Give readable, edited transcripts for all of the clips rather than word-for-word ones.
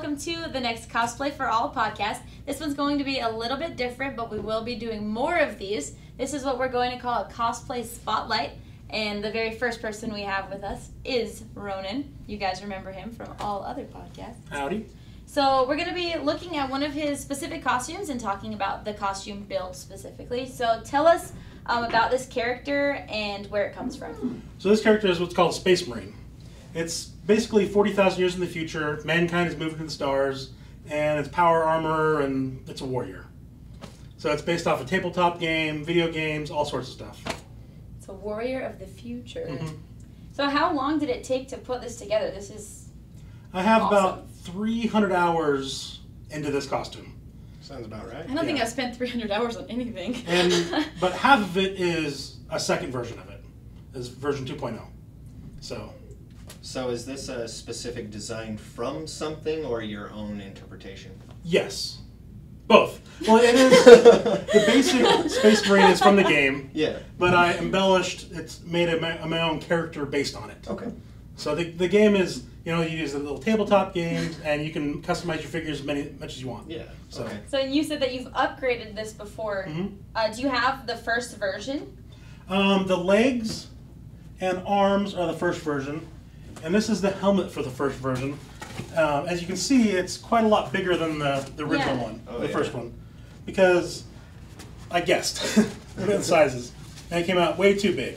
welcome to the next Cosplay for All podcast. This one's going to be a little bit different, but we will be doing more of these. This is what we're going to call a Cosplay Spotlight, and the very first person we have with us is Ronan. You guys remember him from all other podcasts. Howdy. So we're going to be looking at one of his specific costumes and talking about the costume build specifically. So tell us about this character and where it comes from. So this character is what's called a Space Marine. It's basically 40,000 years in the future. Mankind is moving to the stars, and it's power armor, and it's a warrior. So it's based off a tabletop game, video games, all sorts of stuff. It's a warrior of the future. Mm-hmm. So how long did it take to put this together? This is I have awesome. about 300 hours into this costume. Sounds about right. I don't think I've spent 300 hours on anything. But half of it is a second version of it, is version 2.0. So is this a specific design from something or your own interpretation? Yes. Both. Well, it is, the basic Space Marine is from the game. Yeah. But I embellished, it's made my own character based on it. Okay. So the game is, you use a little tabletop game, and you can customize your figures much as you want. Yeah. So, okay. So you said that you've upgraded this before. Mm-hmm. Do you have the first version? The legs and arms are the first version, and this is the helmet for the first version. As you can see, it's quite a lot bigger than the original one, the first one, because I guessed the sizes, and it came out way too big.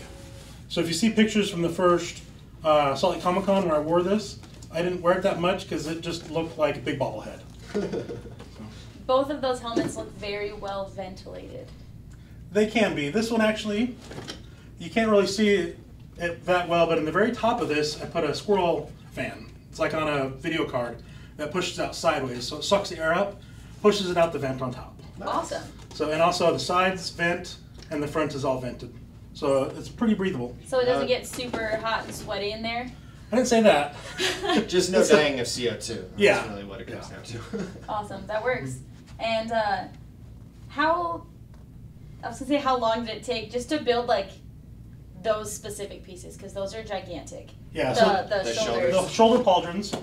So if you see pictures from the first Salt Lake Comic Con where I wore this, I didn't wear it that much because it just looked like a big bobblehead. Both of those helmets look very well ventilated. They can be. This one actually, you can't really see it that well, but in the very top of this, I put a squirrel fan. It's like on a video card that pushes out sideways, so it sucks the air up, pushes it out the vent on top. Awesome. So, and also the sides vent, and the front is all vented. So it's pretty breathable. So it doesn't get super hot and sweaty in there? I didn't say that. Just no dying of CO2. That's yeah. really what it comes down to. Awesome, that works. And how long did it take just to build like those specific pieces? Because those are gigantic. Yeah. The shoulders. The shoulder pauldrons.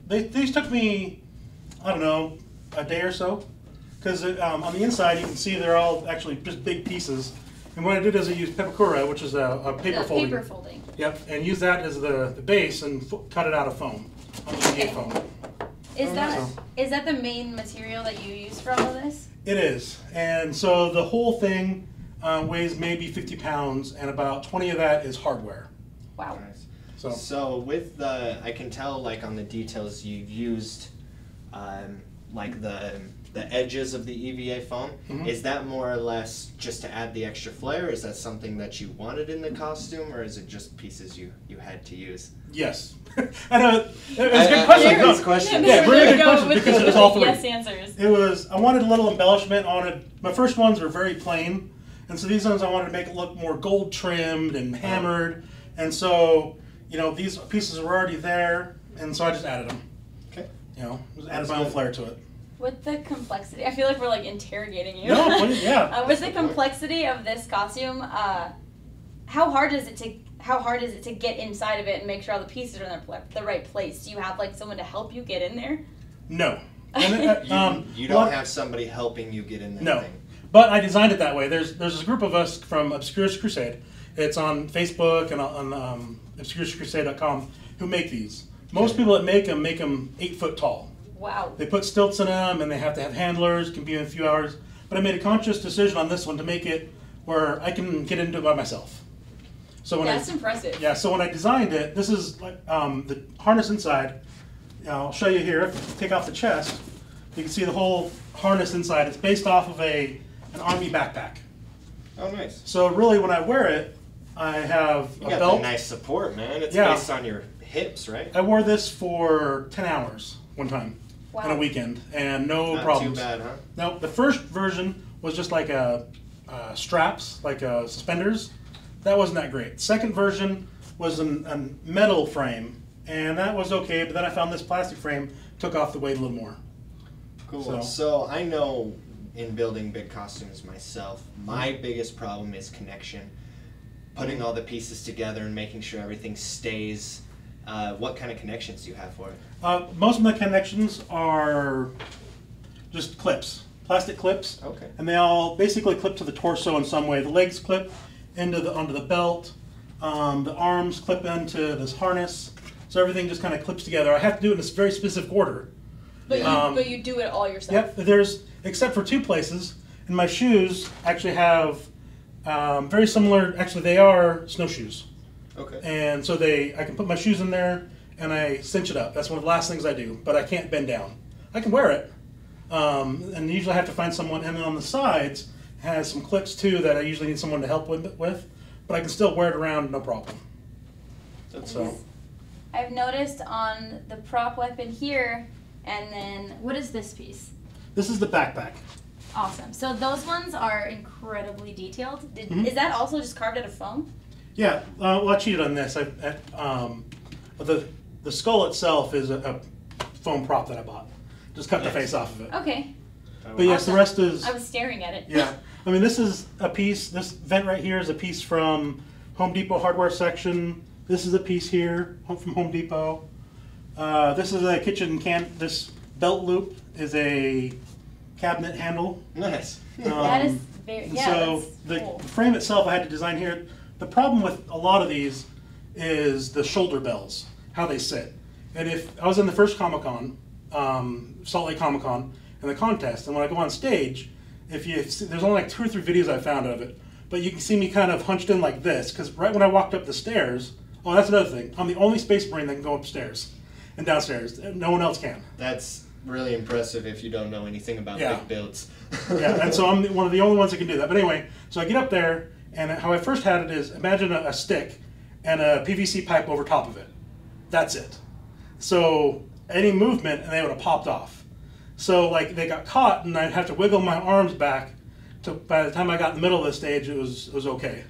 These took me, I don't know, a day or so. Because on the inside you can see they're all actually just big pieces. And what I did is I used pepakura, which is a paper folding. Paper folding. Yep, and use that as the base and cut it out of foam. Okay. Foam. Is that the main material that you use for all of this? It is. And so the whole thing weighs maybe 50 pounds, and about 20 of that is hardware. Wow. Nice. So with I can tell like on the details you've used like the edges of the EVA foam. Mm-hmm. Is that more or less just to add the extra flair? Is that something that you wanted in the costume, or is it just pieces you had to use? yes. I know. It was a good question. Good question. Yeah, really good question because it was all three. Yes answers. I wanted a little embellishment on it. My first ones were very plain, and so these ones I wanted to make it look more gold trimmed and hammered. And so, these pieces were already there, and so I just added them. Okay. Just added my own flair to it. With the complexity, I feel like we're like interrogating you. No, please, yeah. With the complexity of this costume, how hard is it to get inside of it and make sure all the pieces are in the right place? Do you have like someone to help you get in there? No. And, you don't have somebody helping you get in there. No. But I designed it that way. There's this group of us from Obscurus Crusade. It's on Facebook and on obscuruscrusade.com who make these. Most people that make them 8 foot tall. Wow. They put stilts in them, and they have to have handlers, can be in a few hours. But I made a conscious decision on this one to make it where I can get into it by myself. So when That's impressive. Yeah, so when I designed it, this is like the harness inside. I'll show you here. If you take off the chest, you can see the whole harness inside. It's based off of an army backpack. Oh, nice. So really, when I wear it, I have You a got belt. the nice support, man. It's Yeah. based on your hips, right? I wore this for 10 hours one time. Wow. On a weekend, and no Not problems. too bad, huh? No, the first version was just like straps, like suspenders. That wasn't that great. Second version was a metal frame, and that was okay, but then I found this plastic frame, took off the weight a little more. Cool. So I know in building big costumes myself, my biggest problem is connection. Putting all the pieces together and making sure everything stays what kind of connections do you have for it? Most of my connections are just clips, plastic clips. Okay. And they all basically clip to the torso in some way. The legs clip onto the belt. The arms clip into this harness. So everything just kind of clips together. I have to do it in this very specific order. But you do it all yourself. Yep. Except for 2 places. And my shoes actually have very similar. Actually, they are snowshoes. Okay. And so I can put my shoes in there and I cinch it up. That's one of the last things I do. But I can't bend down. I can wear it. And usually I have to find someone. And then on the sides has some clips too that I usually need someone to help with. But I can still wear it around, no problem. So I've noticed on the prop weapon here, and then what is this piece? This is the backpack. Awesome. So those ones are incredibly detailed. Mm-hmm. Is that also just carved out of foam? Yeah. Well, I cheated on this. But the skull itself is a foam prop that I bought. Just cut the face off of it. Okay. But yes, the rest is. I was staring at it. Yeah. I mean, this is a piece. This vent right here is a piece from Home Depot hardware section. This is a piece here from Home Depot. This is a kitchen This belt loop is a cabinet handle. Nice. That is very. Yeah. So that's cool. the frame itself, I had to design here. The problem with a lot of these is the shoulder bells, how they sit. And if I was in the first Comic-Con, Salt Lake Comic-Con, in the contest, and when I go on stage, there's only like 2 or 3 videos I found of it, but you can see me kind of hunched in like this, because right when I walked up the stairs, that's another thing, I'm the only Space Marine that can go upstairs and downstairs. No one else can. That's really impressive if you don't know anything about big builds. Yeah, and so I'm one of the only ones that can do that. But anyway, so I get up there, and how I first had it is, imagine a stick and a PVC pipe over top of it. That's it. So any movement, and they would have popped off. So like they got caught, and I'd have to wiggle my arms back. By the time I got in the middle of the stage, it was okay.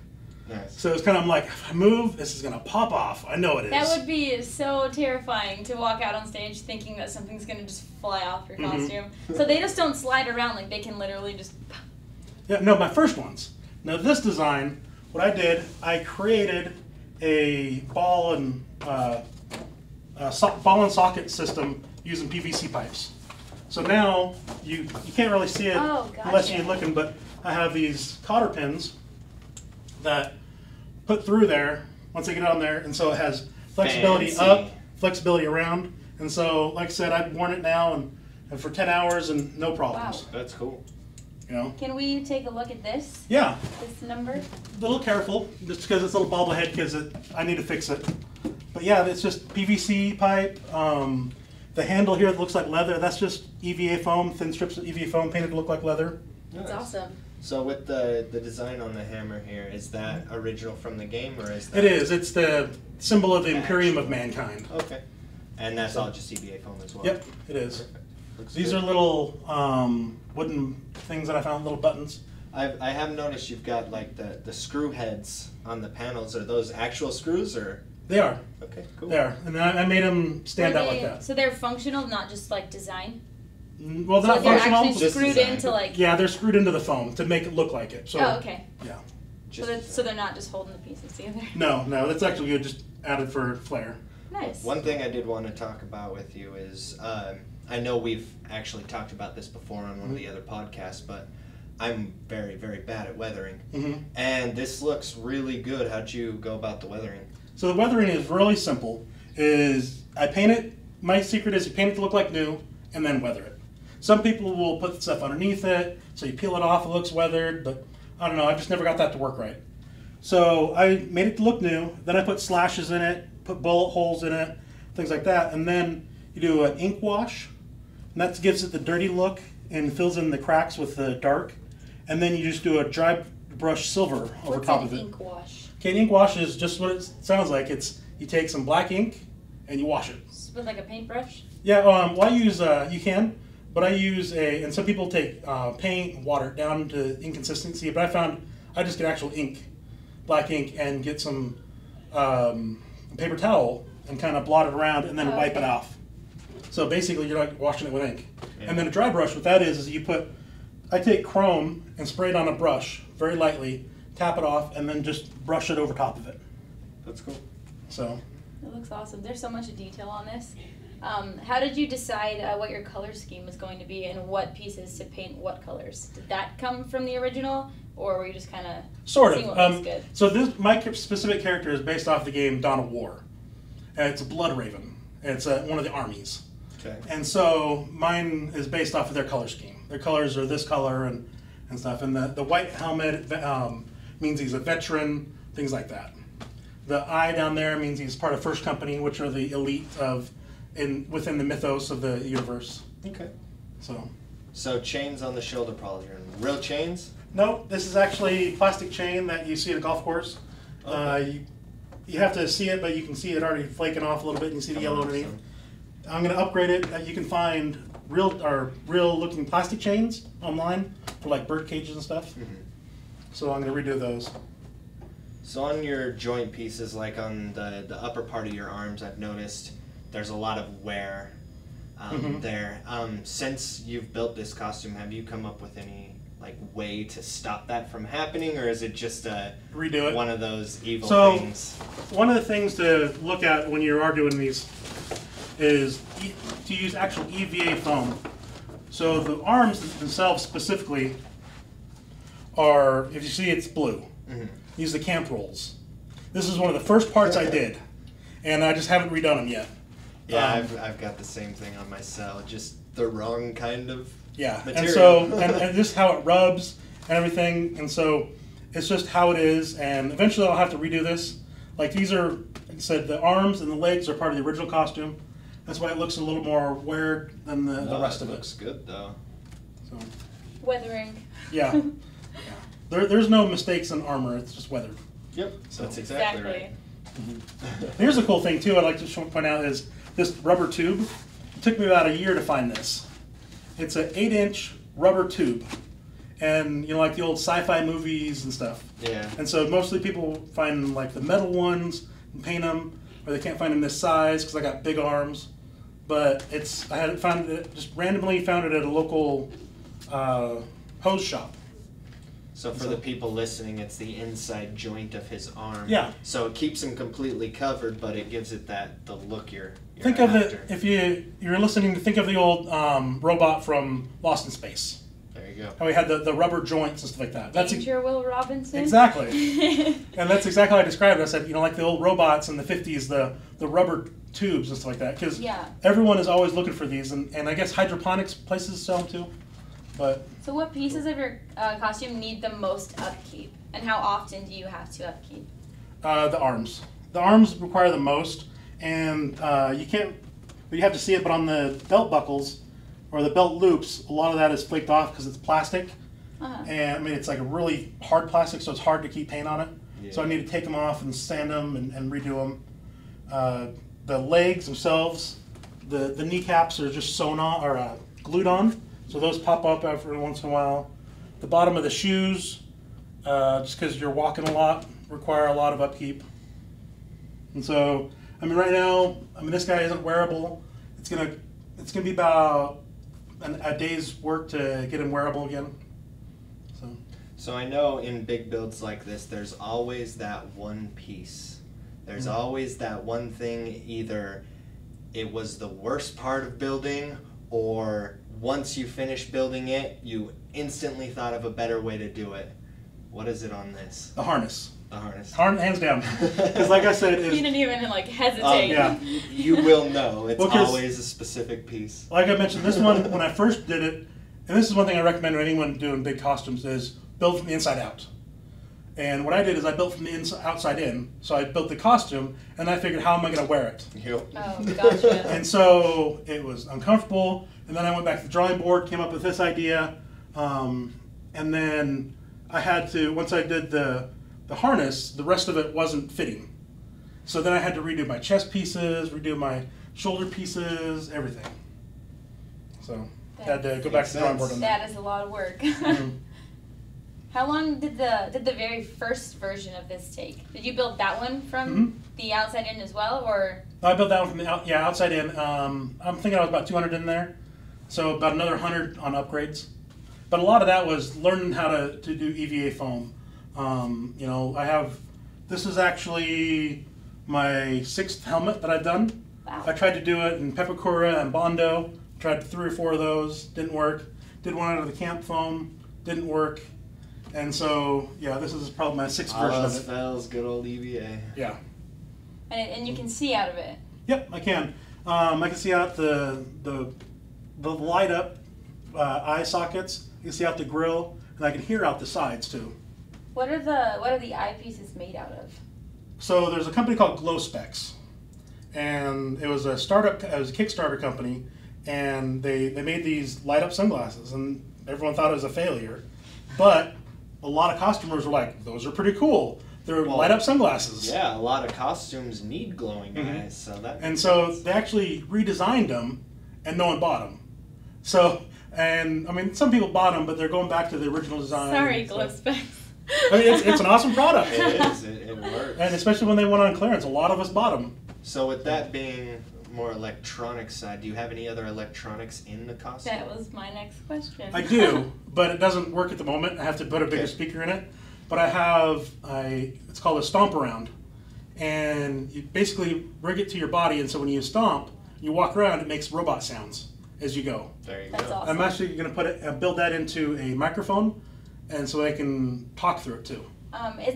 Nice. So it's kind of like, if I move, this is gonna pop off. I know it is. That would be so terrifying to walk out on stage thinking that something's gonna just fly off your costume. So they just don't slide around, like they can literally just. Yeah, no, my first ones. Now this design, what I did, I created a ball and socket system using PVC pipes. So now you can't really see it unless you're looking, but I have these cotter pins that put through there once they get on there, and so it has flexibility up, flexibility around, and so like I said, I've worn it now and for 10 hours and no problems. Wow. That's cool. You know? Can we take a look at this? Yeah. This number? A little careful, just because it's a little bobblehead, because I need to fix it. But yeah, it's just PVC pipe. The handle here that looks like leather, that's just EVA foam, thin strips of EVA foam painted to look like leather. That's awesome. So with the design on the hammer here, is that original from the game, or is that? It is. It's the symbol of the Imperium of Mankind. Okay. And that's all just EVA foam as well? Yep, it is. Looks These good. are little wooden things that I found, little buttons. I have noticed you've got like the screw heads on the panels. Are those actual screws or? They are. Okay, cool. They are. And I made them stand out like that. So they're functional, not just like design? Well, they're So not they're functional. actually screwed into like... Yeah, they're screwed into the foam to make it look like it. So, oh, okay. Yeah. So they're not just holding the pieces together? No, that's actually good, just added for flair. Nice. One thing I did want to talk about with you is, I know we've actually talked about this before on one of the other podcasts, but I'm very, very bad at weathering. Mm-hmm. And this looks really good. How'd you go about the weathering? So the weathering is really simple. I paint it, my secret is you paint it to look like new, and then weather it. Some people will put stuff underneath it, so you peel it off, it looks weathered, but I don't know, I just never got that to work right. So I made it to look new, then I put slashes in it, put bullet holes in it, things like that, and then you do an ink wash, and that gives it the dirty look and fills in the cracks with the dark, and then you just do a dry brush silver over top of it. What's an ink wash? Okay, an ink wash is just what it sounds like. It's you take some black ink and you wash it. With like a paintbrush? Yeah, well I use, you can, but I use and some people take paint and water it down to inconsistency, but I found I just get actual ink, black ink, and get some paper towel and kind of blot it around and then wipe it off. So basically you're like washing it with ink. Yeah. And then a dry brush, what that is I take chrome and spray it on a brush very lightly, tap it off, and then just brush it over top of it. That's cool. So. It looks awesome. There's so much detail on this. How did you decide what your color scheme was going to be and what pieces to paint what colors? Did that come from the original, or were you just kind of seeing what looks good? So my specific character is based off the game Dawn of War. It's a Blood Raven. It's one of the armies. Okay. And so mine is based off of their color scheme. Their colors are this color and stuff. And the white helmet means he's a veteran, things like that. The eye down there means he's part of First Company, which are the elite within the mythos of the universe. Okay. So chains on the shoulder pauldron. Real chains? No, this is actually plastic chain that you see at a golf course. Okay. You have to see it, but you can see it already flaking off a little bit, and you see the yellow underneath. I'm going to upgrade it. You can find real looking plastic chains online for like bird cages and stuff. Mm-hmm. So I'm going to redo those. So on your joint pieces, like on the upper part of your arms, I've noticed there's a lot of wear there. Since you've built this costume, have you come up with any way to stop that from happening, or is it just redo it? One of those evil things? One of the things to look at when you are doing these is to use actual EVA foam. So the arms themselves specifically are, if you see, it's blue. Mm-hmm. Use the camp rolls. This is one of the first parts I did, and I just haven't redone them yet. Yeah, I've got the same thing on my cell, just the wrong kind of material. And so and just how it rubs and everything, and so it's just how it is. And eventually I'll have to redo this. Like these are, like I said, the arms and the legs are part of the original costume. That's why it looks a little more weird than the rest of it. Looks good though. So. Weathering. Yeah. There's no mistakes in armor. It's just weathered. Yep. So that's exactly right. Mm-hmm. Here's a cool thing too. I'd like to point out is this rubber tube. It took me about a year to find this. It's an 8-inch rubber tube, and like the old sci-fi movies and stuff. Yeah. And so mostly people find like the metal ones and paint them, or they can't find them this size because I got big arms. But I had found it, just randomly found it at a local hose shop. So for the people listening, it's the inside joint of his arm. Yeah. So it keeps him completely covered, but it gives it the look you're think after. Of it, if you're listening, think of the old robot from Lost in Space. There you go. How he had the rubber joints and stuff like that. Danger Will Robinson. Exactly. And that's exactly how I described it. I said, like the old robots in the 50s, the rubber tubes and stuff like that. Because everyone is always looking for these, and I guess hydroponics places sell them too. But so what pieces of your costume need the most upkeep, and how often do you have to upkeep? The arms. The arms require the most, and you can't. You have to see it, but on the belt buckles or the belt loops, a lot of that is flaked off because it's plastic, and I mean it's like a really hard plastic, so it's hard to keep paint on it. Yeah. So I need to take them off and sand them and redo them. The legs themselves, the kneecaps are just sewn on or glued on. So those pop up every once in a while. The bottom of the shoes, just because you're walking a lot, require a lot of upkeep. And so, I mean, right now, this guy isn't wearable. It's gonna be about a day's work to get him wearable again. So I know in big builds like this, there's always that one piece. There's always that one thing. Either it was the worst part of building, or once you finish building it, you instantly thought of a better way to do it. What is it on this? The harness. The harness. Hands down. Because like I said, you didn't even hesitate. Yeah. You will know. It's always a specific piece. Like I mentioned, this one, when I first did it, and this is one thing I recommend to anyone doing big costumes, is build from the inside out. And what I did is I built from the outside in. So I built the costume, and I figured, how am I going to wear it? Yep. Oh, gotcha. And so it was uncomfortable. And then I went back to the drawing board, came up with this idea. And then I had to, once I did the harness, the rest of it wasn't fitting. So then I had to redo my chest pieces, redo my shoulder pieces, everything. So I had to go back to the drawing board on that. That is a lot of work. Mm-hmm. How long did the very first version of this take? Did you build that one from the outside in as well, or? I built that one from the outside in. I'm thinking I was about 200 in there, so about another 100 on upgrades. But a lot of that was learning how to do EVA foam. This is actually my 6th helmet that I've done. Wow. I tried to do it in Pepakura and Bondo. Tried 3 or 4 of those, didn't work. Did one out of the camp foam, didn't work. And so, yeah, this is probably my 6th version of it. Spells, good old EVA. Yeah. And you can see out of it. Yep, I can. I can see out the light up eye sockets. You can see out the grill, and I can hear out the sides too. What are the eyepieces made out of? So there's a company called Glow Specs, and it was a startup. It was a Kickstarter company, and they made these light up sunglasses, and everyone thought it was a failure, but a lot of customers were like, "Those are pretty cool. They're light up sunglasses." Yeah, a lot of costumes need glowing eyes, so that. And so they actually redesigned them, and no one bought them. So, and I mean, some people bought them, but they're going back to the original design. Sorry, Glow Specs. I mean, it's an awesome product. It is. It works. And especially when they went on clearance, a lot of us bought them. So with that being more electronic side, do you have any other electronics in the costume? That was my next question. I do, but it doesn't work at the moment. I have to put a bigger speaker in it. But I have it's called a stomp around. And you basically rig it to your body, and so when you stomp, you walk around, it makes robot sounds as you go. There you That's go. awesome. I'm actually going to build that into a microphone, and so I can talk through it too.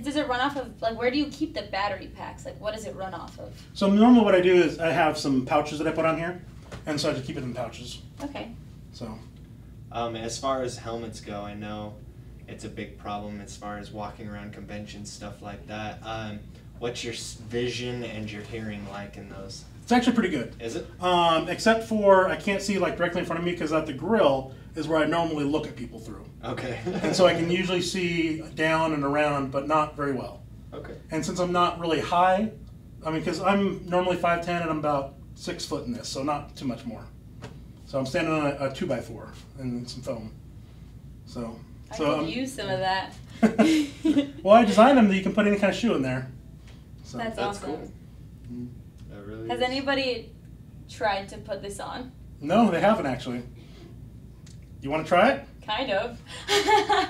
Does it run off of, like, where do you keep the battery packs? Like, what does it run off of? So normally what I do is I have some pouches that I put on here, and so I just keep it in pouches. Okay. So. As far as helmets go, I know it's a big problem as far as walking around conventions, stuff like that. What's your vision and your hearing like in those? It's actually pretty good. Is it? Except for I can't see like directly in front of me because at the grill is where I normally look at people through. Okay. And so I can usually see down and around, but not very well. Okay. And since I'm not really high, I mean, because I'm normally 5'10" and I'm about 6 foot in this, so not too much more. So I'm standing on a 2x4 and some foam. So I could use some of that. well, I designed them that you can put any kind of shoe in there. So. That's awesome. Cool. That really Has is. anybody tried to put this on? No, they haven't actually. You want to try it? Kind of. I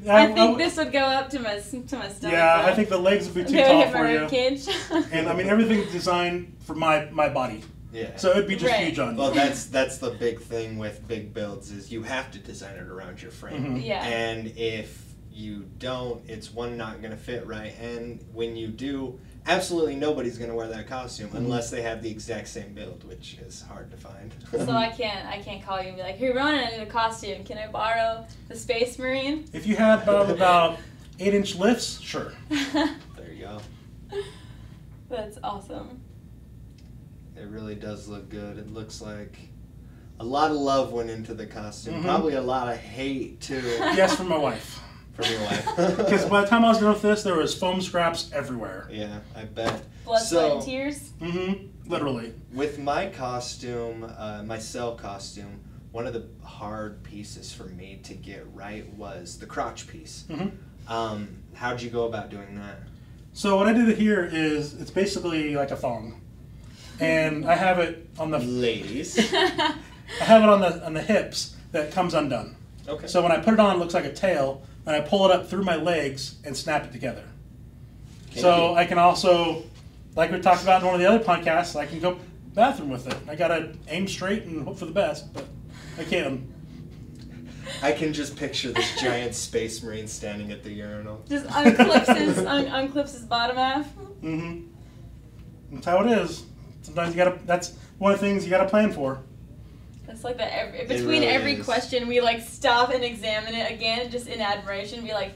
I think this would go up to my stomach. Yeah, I think the legs would be too They would tall hit my for you. ribcage. And I mean, everything's designed for my body. Yeah. So it'd be just Right. huge on you. Well, that's the big thing with big builds is you have to design it around your frame. Mhm. Yeah. And if you don't, it's one, not going to fit right, and when you do, absolutely nobody's going to wear that costume unless they have the exact same build, which is hard to find. So I can't call you and be like, "Hey, Ronan, I need a costume. Can I borrow the Space Marine?" If you had about 8-inch lifts, sure. There you go. That's awesome. It really does look good. It looks like a lot of love went into the costume. Mhm. Probably a lot of hate too. Yes, from my wife. From your wife. Because by the time I was done with this, there was foam scraps everywhere. Yeah, I bet. Blood, So- sweat, and tears. Mm-hmm. Literally. With my costume, my cell costume, one of the hard pieces for me to get right was the crotch piece. Mm-hmm. How'd you go about doing that? So what I did here is it's basically like a thong, and I have it on the Ladies. I have it on the hips that comes undone. Okay. So when I put it on, it looks like a tail, and I pull it up through my legs and snap it together. So I can also, like we talked about in one of the other podcasts, I can go bathroom with it. I gotta aim straight and hope for the best, but I can. I can just picture this giant space marine standing at the urinal. Just unclips his bottom half. Mm-hmm. That's how it is. Sometimes you gotta. That's one of the things you gotta plan for. It's like that between really every is. question, we like stop and examine it again, just in admiration. Be like,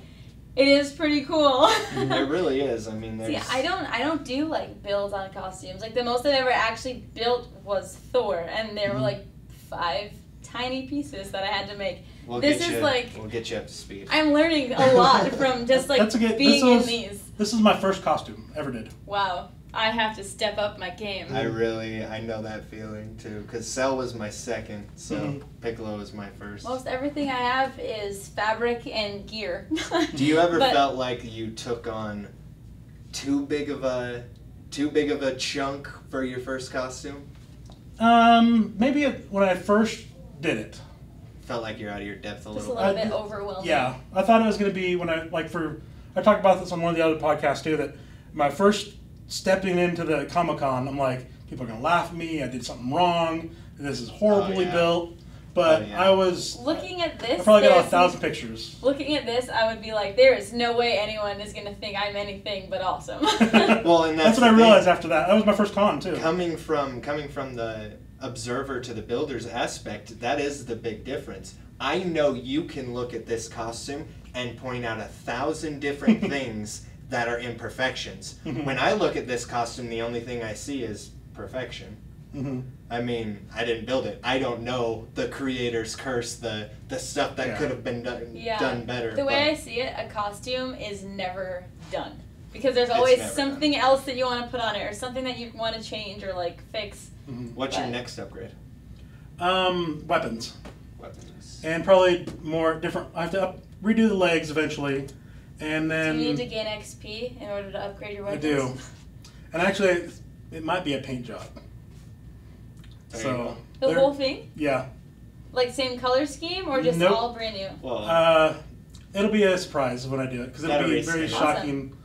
it is pretty cool. It really is. I mean, there's... See, I don't do like builds on costumes. Like the most I've ever actually built was Thor, and there were like 5 tiny pieces that I had to make. We'll this get is you, like we'll get you up to speed. I'm learning a lot from just like That's okay. being in these. This is my first costume ever did. Wow, I have to step up my game. I know that feeling too, because Cell was my second, so Mhm. Piccolo was my first. Most everything I have is fabric and gear. Do you ever But- felt like you took on too big of a chunk for your first costume? Maybe when I first did it. Felt like you're out of your depth a Just a little little bit. bit overwhelming. Yeah, I thought it was going to be when I talked about this on one of the other podcasts too, that my first stepping into the Comic-Con, I'm like, people are going to laugh at me. I did something wrong. This is horribly built. But I was... Looking at this... I probably got 1,000 pictures. Looking at this, I would be like, there is no way anyone is going to think I'm anything but awesome. Well, and that's what I realized after that. That was my first con, too. Coming from the observer to the builder's aspect, that is the big difference. I know you can look at this costume and point out 1,000 different things that are imperfections. When I look at this costume, the only thing I see is perfection. I mean, I didn't build it. I don't know the creator's curse, the stuff that could have been done better. The way I see it, a costume is never done. Because there's always something else that you want to put on it, or something that you want to change or like fix. What's your next upgrade? Weapons. And probably more different. I have to redo the legs eventually. And then... Do you need to gain XP in order to upgrade your weapons? I do. And actually, it might be a paint job. So the whole thing? Yeah. Like same color scheme or just all brand new? Well, it'll be a surprise when I do it because it'll be very shocking.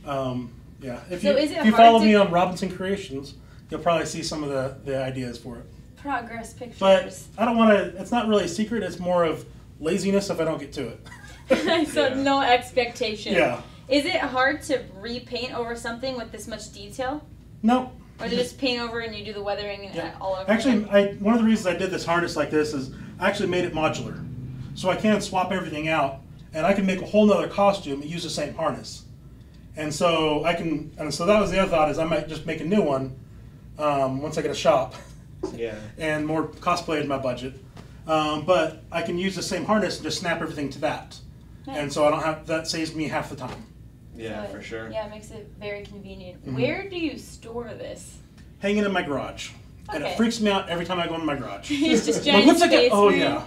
Yeah. If you follow me on Robinson Creations, you'll probably see some of the ideas for it. Progress pictures. But I don't want to. It's not really a secret. It's more of laziness if I don't get to it. So no expectation. Yeah. Is it hard to repaint over something with this much detail? No. Or is it just paint over and you do the weathering and all over? Actually, one of the reasons I did this harness like this is I actually made it modular. So I can swap everything out and I can make a whole nother costume and use the same harness. And so so that was the other thought is I might just make a new one once I get a shop. Yeah. And more cosplay in my budget. But I can use the same harness and just snap everything to that. Nice. And so I don't have, that saves me half the time. Yeah, for sure. Yeah, it makes it very convenient. Where do you store this? Hanging in my garage. Okay. And it freaks me out every time I go in my garage. He's just giant space. Yeah.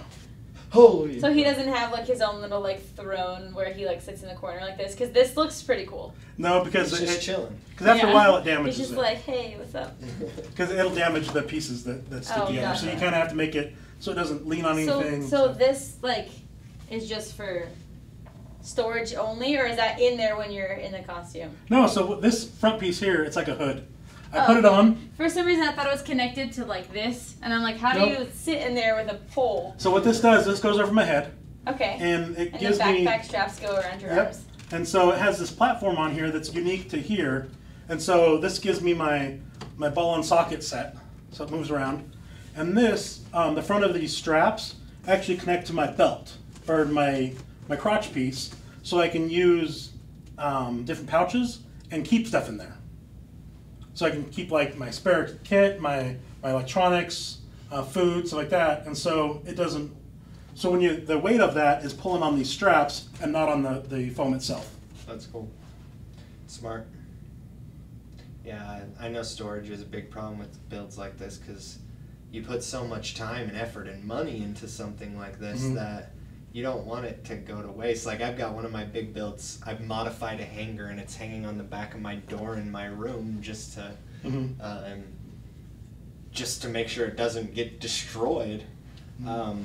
Holy. So he doesn't have like his own little like throne where he like sits in the corner like this, because this looks pretty cool. No, because it's just chilling. Because after a while it damages. He's just like, hey, what's up? Because it'll damage the pieces that stick together. Gotcha. So you kind of have to make it so it doesn't lean on anything. So this like is just for storage only, or is that in there when you're in the costume? No, so this front piece here, it's like a hood. I put it on. For some reason I thought it was connected to like this, and I'm like, how do you sit in there with a pole? So what this does, this goes over my head. Okay. And it gives the me... backpack straps go around your arms. And so it has this platform on here that's unique to here. And so this gives me my ball and socket set, so it moves around. And this, the front of these straps, actually connect to my belt, or my crotch piece, so I can use different pouches and keep stuff in there. So I can keep like my spare kit, my electronics, food, stuff like that. And so it doesn't, so when the weight of that is pulling on these straps and not on the foam itself. That's cool. Smart. Yeah, I know storage is a big problem with builds like this because you put so much time and effort and money into something like this that you don't want it to go to waste. Like I've got one of my big builds, I've modified a hanger and it's hanging on the back of my door in my room just to make sure it doesn't get destroyed. Well,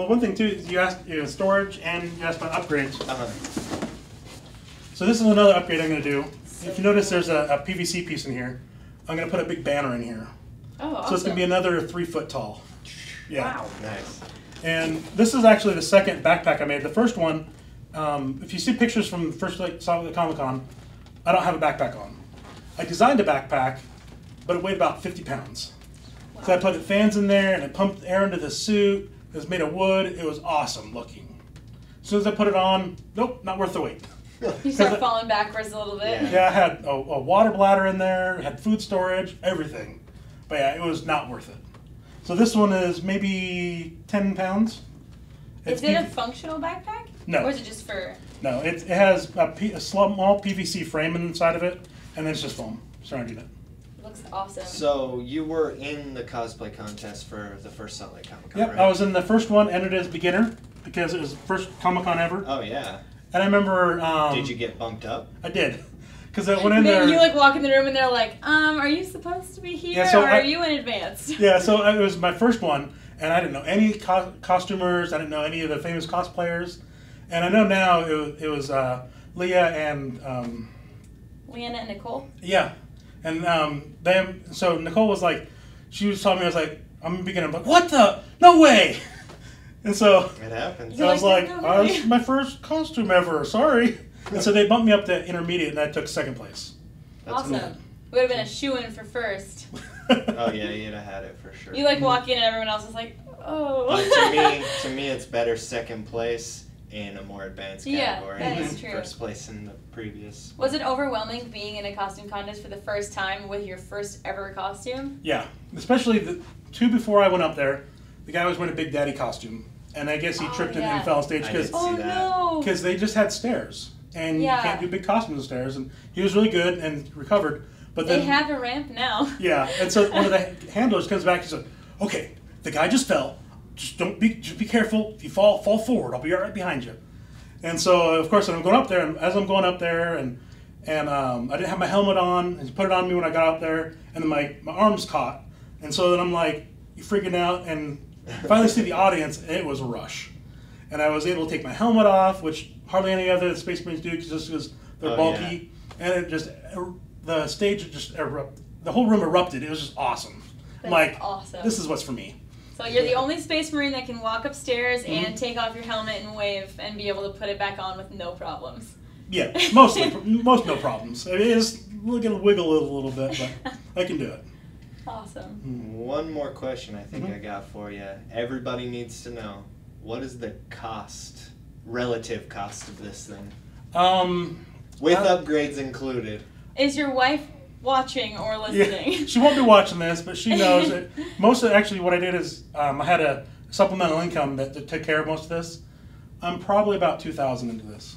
one thing too is you asked storage and you asked about upgrades. So this is another upgrade I'm going to do. If you notice, there's a PVC piece in here. I'm going to put a big banner in here. Oh, awesome. So it's going to be another 3 foot tall. Yeah. Wow. Nice. And this is actually the second backpack I made. The first one, if you see pictures from the first saw at the Comic-Con, I don't have a backpack on. I designed a backpack, but it weighed about 50 pounds. Wow. So I put fans in there and it pumped air into the suit. It was made of wood. It was awesome looking. As soon as I put it on, nope, not worth the weight. You start falling backwards a little bit. Yeah, I had a water bladder in there, had food storage, everything. But yeah, it was not worth it. So this one is maybe 10 pounds. Is it a functional backpack? No. Or is it just for... No, it has a small PVC frame inside of it, and then it's just foam surrounding it. Looks awesome. So you were in the cosplay contest for the first Salt Lake Comic-Con, Yep, right? I was in the first one, entered as beginner, because it was the first Comic-Con ever. Oh, yeah. And I remember... did you get bumped up? I did. Because I went in there... You like walk in the room and they're like, are you supposed to be here, or are you in advance? Yeah, so it was my first one, and I didn't know any costumers, I didn't know any of the famous cosplayers. And I know now it was Leah and... Leanna and Nicole? Yeah. And so Nicole was like, she was telling me, I was like, I'm beginning, I'm like, what the? No way! And so it happens. I was like, oh, this is my first costume ever, sorry. And so they bumped me up to intermediate, and I took second place. That's awesome. Cool. Would have been a shoo-in for first. Oh yeah, you'd have had it for sure. You like walk in and everyone else is like, oh. But to me, it's better second place in a more advanced category that than is true. first place in the previous. Was it overwhelming being in a costume contest for the first time with your first ever costume? Yeah, especially the two before I went up there. The guy was wearing a Big Daddy costume, and I guess he tripped and fell on stage because they just had stairs, and you can't do big costumes on stairs. And he was really good and recovered. But then, they have a ramp now. Yeah, and so one of the handlers comes back and says, "Okay, the guy just fell. Just be careful. If you fall forward. I'll be right behind you." And so, of course, I'm going up there, and as I'm going up there, and I didn't have my helmet on, and he put it on me when I got up there, and then my arms caught, and so then I'm like freaking out, and finally see the audience, and it was a rush, and I was able to take my helmet off, which hardly any other Space Marines do, because they're bulky, and it just the stage just the whole room erupted. It was just awesome. That's I'm like, awesome. This is what's for me. So you're the only Space Marine that can walk upstairs and take off your helmet and wave and be able to put it back on with no problems. Yeah, most no problems. It is going to wiggle it a little bit, but I can do it. Awesome. One more question I think I got for you. Everybody needs to know, what is the relative cost of this thing? With upgrades included. Is your wife watching or listening? Yeah, she won't be watching this, but she knows it. Most of actually what I did is I had a supplemental income that took care of most of this. I'm probably about $2,000 into this.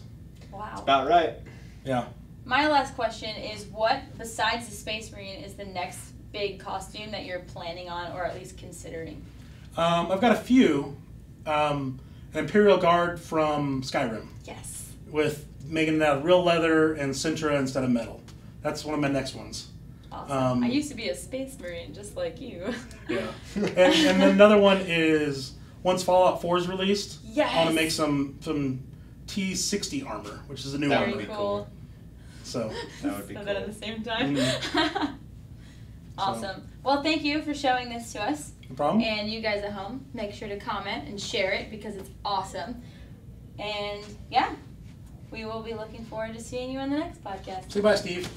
Wow. That's about right. Yeah. My last question is, what besides the Space Marine is the next big costume that you're planning on, or at least considering? I've got a few. An Imperial Guard from Skyrim. Yes. With making it out of real leather and Sintra instead of metal. That's one of my next ones. Awesome. I used to be a Space Marine, just like you. Yeah. And then another one is, once Fallout 4 is released, I want to make some T-60 armor, which is a new armor. Very cool. So that would be cool. That at the same time. Awesome. Well, thank you for showing this to us. No problem. And you guys at home, make sure to comment and share it because it's awesome. And yeah, we will be looking forward to seeing you on the next podcast. Say bye, Steve.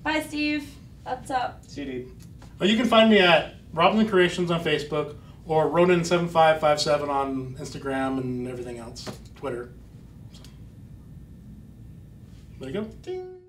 Bye, Steve. What's up? See you, dude. Well, you can find me at Robin Creations on Facebook or Ronan7557 on Instagram and everything else, Twitter. So, there you go. Ding.